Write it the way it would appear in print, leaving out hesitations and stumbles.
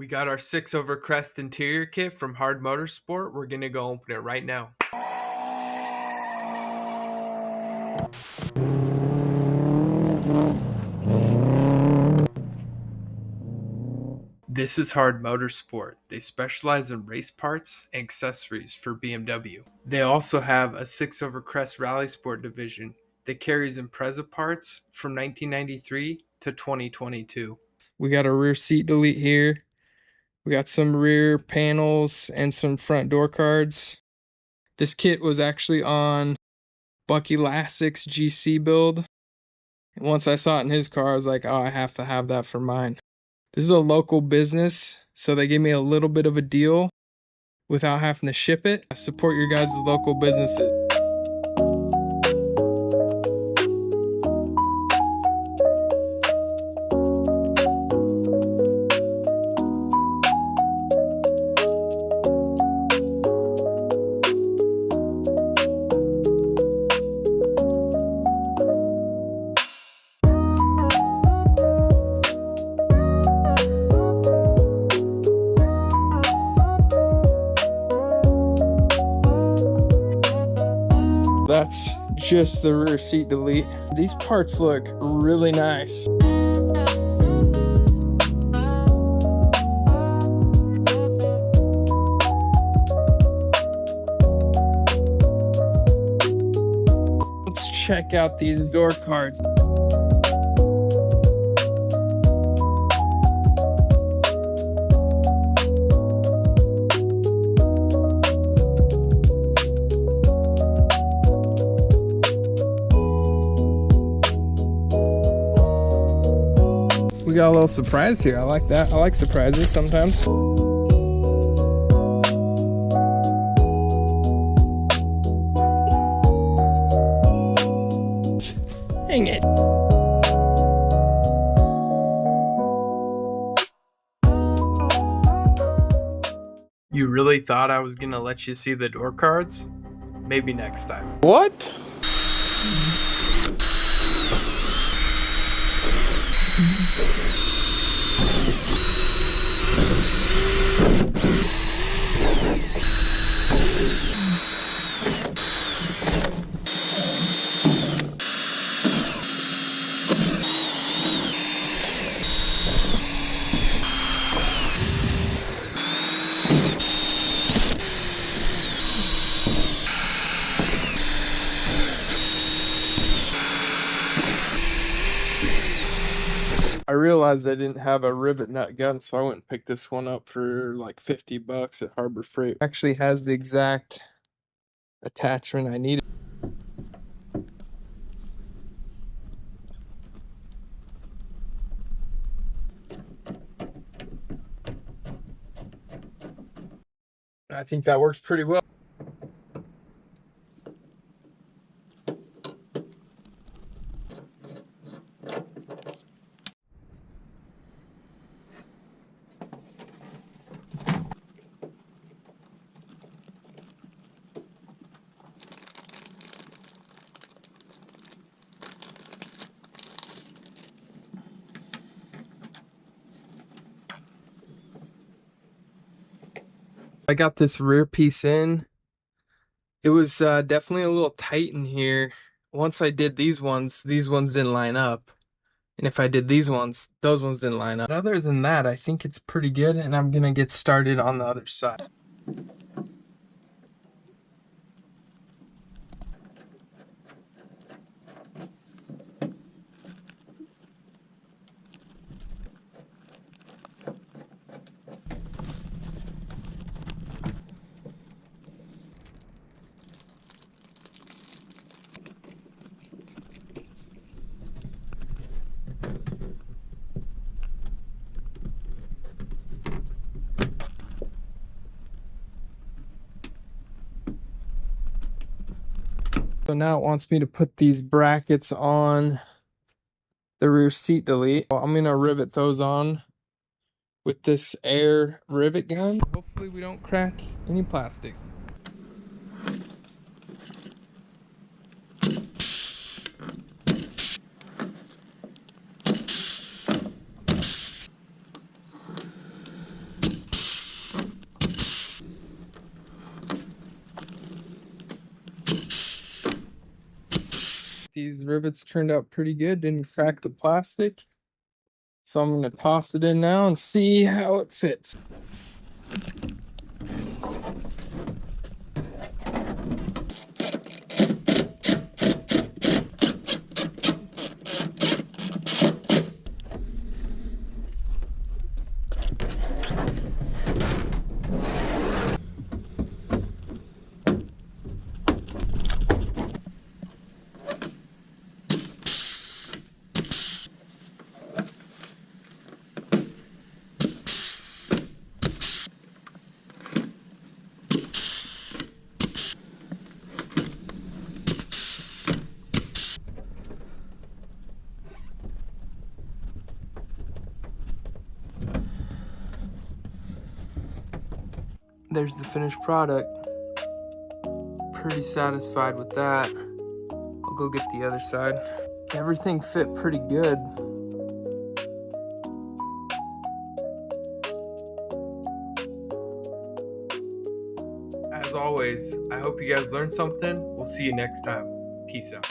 We got our 6 over crest interior kit from Hard Motorsport. We're gonna go open it right now. This is Hard Motorsport. They specialize in race parts and accessories for BMW. They also have a 6 over crest rally sport division that carries Impreza parts from 1993 to 2022. We got a rear seat delete here. We got some rear panels and some front door cards. This kit was actually on Bucky Lassick's GC build. And once I saw it in his car, I was like, oh, I have to have that for mine. This is a local business, so they gave me a little bit of a deal without having to ship it. I support your guys' local businesses. That's just the rear seat delete. These parts look really nice. Let's check out these door cards. We got a little surprise here. I like that. I like surprises sometimes. Dang it. You really thought I was gonna let you see the door cards? Maybe next time. What? I realized I didn't have a rivet nut gun, so I went and picked this one up for like $50 at Harbor Freight. It actually has the exact attachment I needed. I think that works pretty well. I got this rear piece in. It was definitely a little tight in here. Once I did these ones didn't line up. And if I did these ones, those ones didn't line up. But other than that, I think it's pretty good, and I'm gonna get started on the other side. So now it wants me to put these brackets on the rear seat delete. I'm gonna rivet those on with this air rivet gun. Hopefully we don't crack any plastic. These rivets turned out pretty good, didn't crack the plastic. So I'm gonna toss it in now and see how it fits. There's the finished product. Pretty satisfied with that. I'll go get the other side. Everything fit pretty good. As always, I hope you guys learned something. We'll see you next time. Peace out.